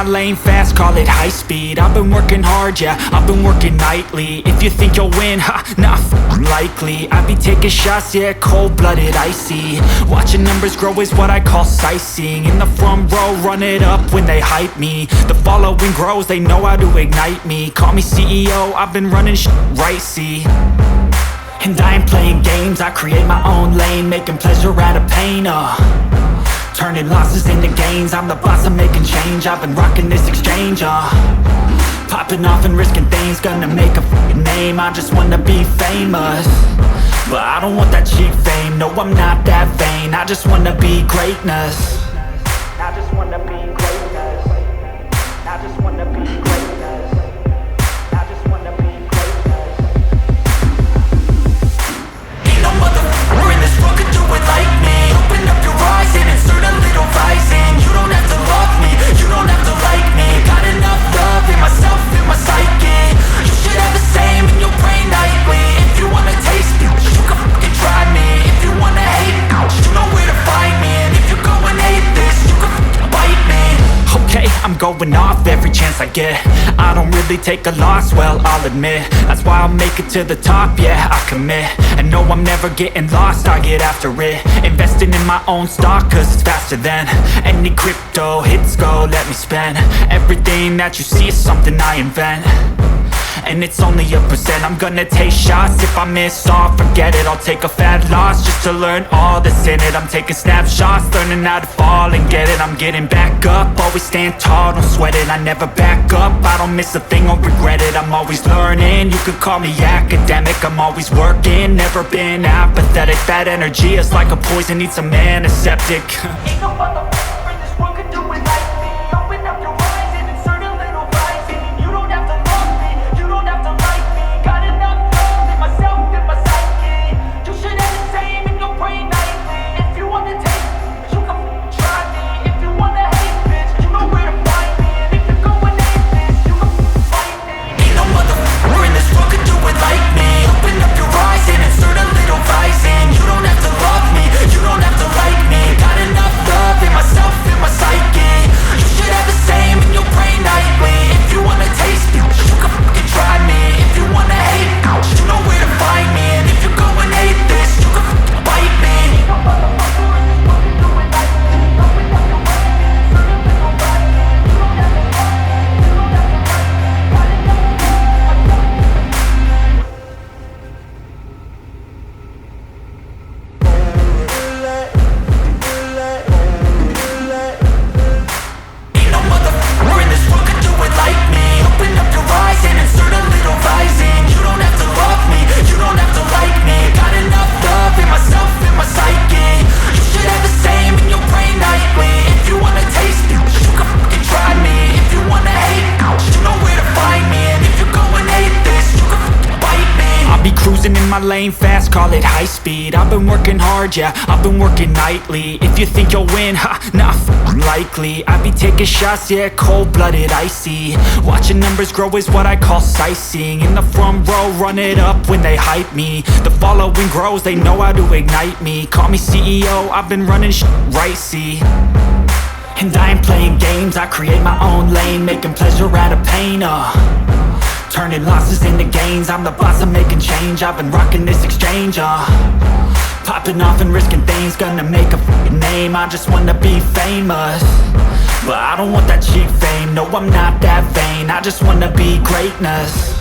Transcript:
lane fast, call it high speed. I've been working hard, yeah, I've been working nightly. If you think you'll win, ha, not likely. I be taking shots, yeah, cold-blooded, icy. Watching numbers grow is what I call sightseeing. In the front row, run it up when they hype me. The following grows, they know how to ignite me. Call me CEO, I've been running right, see. And I ain't playing games, I create my own lane, making pleasure out of pain, turning losses into gains. I'm the boss, I'm making change. I've been rocking this exchange, popping off and risking things. Gonna make a name, I just wanna be famous. But I don't want that cheap fame, no, I'm not that vain. I just wanna be greatness. I just wanna be greatness. I just wanna be greatness. I just wanna be greatness. Ain't no motherfucker in this world could do it like me. Open up your eyes and insert a little rising. You don't have to love me, you don't have to like me. Got enough love in myself, in my psyche. You should have the same in your brain nightly. If you wanna taste me, you can fucking try me. If you wanna hate me, you know where to find me. And if you go and hate this, you can fucking bite me. Okay, I'm going off every chance I get. I don't really take a loss, well, I'll admit. That's why I'll make it to the top, yeah, I commit. And no, I'm never getting lost, I get after it. Investing in my own stock, cause it's faster than any crypto hits go, let me spend. Everything that you see is something I invent. And it's only a percent. I'm gonna take shots. If I miss all, forget it. I'll take a fat loss just to learn all that's in it. I'm taking snapshots, learning how to fall and get it. I'm getting back up, always stand tall, don't sweat it. I never back up, I don't miss a thing or regret it. I'm always learning, you could call me academic. I'm always working, never been apathetic. That energy is like a poison, needs some antiseptic. Ain't no motherfucker in this world could do it like me. Open up your eyes and insert a little rising. You don't have to love me, you don't have to like me. Got enough love in myself, in my psyche. You should have the same in your brain nightly. If you wanna taste me, you can try me. If you wanna hate bitch, you know where to find me. And if you go and hate this, you can fight me. Ain't no motherfucker in this world could do it like me. Open up your eyes and insert a little rising. You don't have to love me, you don't have to like me. Got enough love in myself, in my psyche. You should have the same in your brain nightly. If you wanna taste me, you can fucking try me. If you wanna hate me, you know where to find me. And if you go and hate this, you can fucking bite me. Ain't no motherfucker in this world could do it like me. Open up your eyes and insert a little rising. You don't have to love me, you don't have to like me. Got enough love. Ain't no motherfucker in this world could do it like me. Open up your eyes and insert a little rising. You don't have to love me, you don't have to like me. Got enough love in myself, in my psyche. You should have the same in your brain nightly. If you wanna taste me, you can fucking try me. If you wanna hate me, you know where to find me. And if you go and hate this, you can fucking bite me. I'll be cruising in my lane fast, call it high speed. I've been working hard, yeah, I've been working nightly. If you think you'll win, ha, not likely. I be taking shots, yeah, cold-blooded, icy. Watching numbers grow is what I call sightseeing. In the front row, run it up when they hype me. The following grows, they know how to ignite me. Call me CEO, I've been running right, see. And I ain't playing games, I create my own lane, making pleasure out of pain, turning losses into gains. I'm the boss, I'm making change. I've been rocking this exchange, popping off and risking things. Gonna make a name, I just wanna be famous. But I don't want that cheap fame, no, I'm not that vain. I just wanna be greatness.